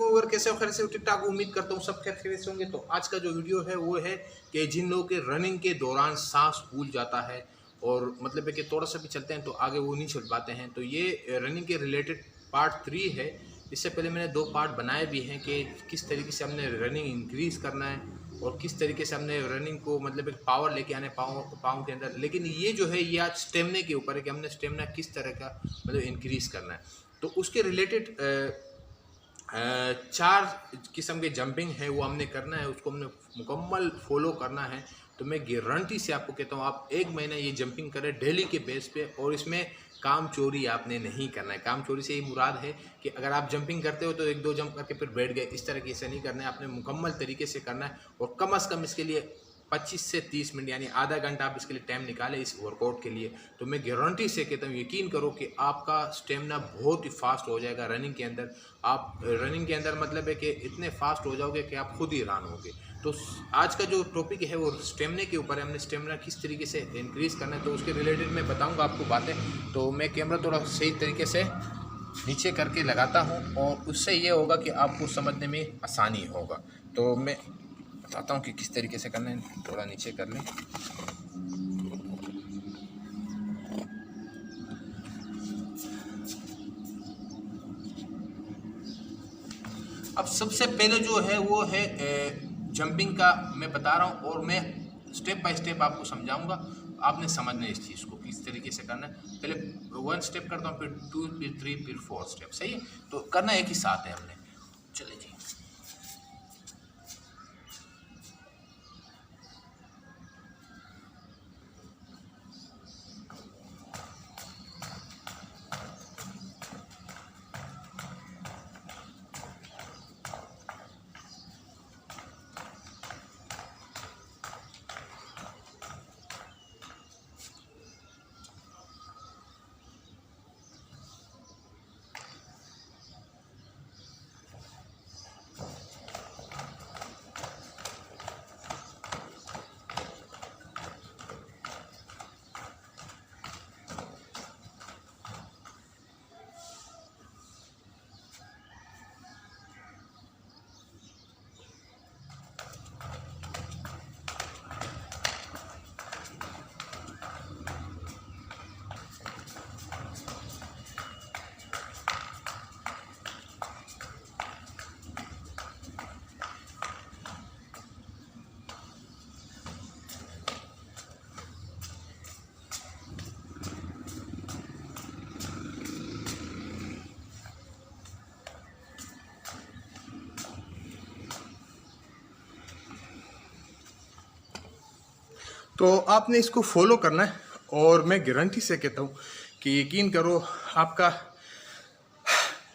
Over कैसे खैर से ठीक ठाक उम्मीद करता हूँ सब खैर से होंगे। तो आज का जो वीडियो है वो है कि जिन लोगों के रनिंग के दौरान सांस फूल जाता है और मतलब है कि थोड़ा सा भी चलते हैं तो आगे वो नहीं चल पाते हैं, तो ये रनिंग के रिलेटेड पार्ट 3 है। इससे पहले मैंने 2 पार्ट बनाए भी हैं कि किस तरीके से हमने रनिंग इंक्रीज करना है और किस तरीके से हमने रनिंग को मतलब एक पावर लेके आने पाँव के अंदर। लेकिन ये जो है ये आज स्टेमिना के ऊपर है कि हमने स्टेमिना किस तरह का मतलब इंक्रीज करना है। तो उसके रिलेटेड 4 किस्म के जंपिंग है वो हमने करना है, उसको हमने मुकम्मल फॉलो करना है। तो मैं गारंटी से आपको कहता हूँ आप 1 महीना ये जंपिंग करें डेली के बेस पे, और इसमें काम चोरी आपने नहीं करना है। काम चोरी से ये मुराद है कि अगर आप जंपिंग करते हो तो 1-2 जंप करके फिर बैठ गए, इस तरह की से नहीं करना है, आपने मुकम्मल तरीके से करना है। और कम से कम इसके लिए 25 से 30 मिनट यानी आधा घंटा आप इसके लिए टाइम निकालें इस वर्कआउट के लिए। तो मैं गारंटी से कहता हूँ, यकीन करो कि आपका स्टेमिना बहुत ही फास्ट हो जाएगा रनिंग के अंदर। आप रनिंग के अंदर मतलब है कि इतने फास्ट हो जाओगे कि आप खुद ही हैरान होगे। तो आज का जो टॉपिक है वो स्टेमिना के ऊपर है, हमने स्टेमिना किस तरीके से इंक्रीज़ करना है तो उसके रिलेटेड मैं बताऊँगा आपको बातें। तो मैं कैमरा थोड़ा सही तरीके से नीचे करके लगाता हूँ और उससे ये होगा कि आपको समझने में आसानी होगा। तो मैं बताता हूँ कि किस तरीके से करना है। थोड़ा नीचे कर लें। अब सबसे पहले जो है वो है जंपिंग का मैं बता रहा हूँ और मैं स्टेप बाय स्टेप आपको समझाऊंगा। आपने समझना है इस चीज़ को किस तरीके से करना है। पहले 1 स्टेप करता हूँ, फिर 2, फिर 3, फिर 4 स्टेप। सही है, तो करना एक ही साथ है हमने। चले जी। तो आपने इसको फॉलो करना है और मैं गारंटी से कहता हूँ कि यकीन करो आपका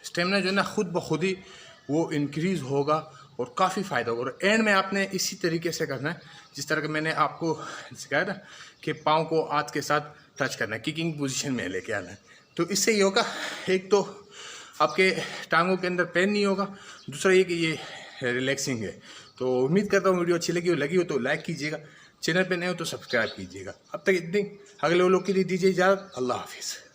स्टेमिना जो है ना खुद ब खुद ही वो इंक्रीज़ होगा और काफ़ी फ़ायदा होगा। और एंड में आपने इसी तरीके से करना है जिस तरह के मैंने आपको सिखाया था कि पाँव को हाथ के साथ टच करना है, किकिंग पोजीशन में लेके आना है। तो इससे ये होगा, एक तो आपके टांगों के अंदर पेन नहीं होगा, दूसरा ये कि ये रिलैक्सिंग है। तो उम्मीद करता हूँ वीडियो अच्छी लगी हो तो लाइक कीजिएगा, चैनल पे नए हो तो सब्सक्राइब कीजिएगा। अब तक इतनी, अगले लोग के लिए दीजिए इजाज़त। अल्लाह हाफिज़।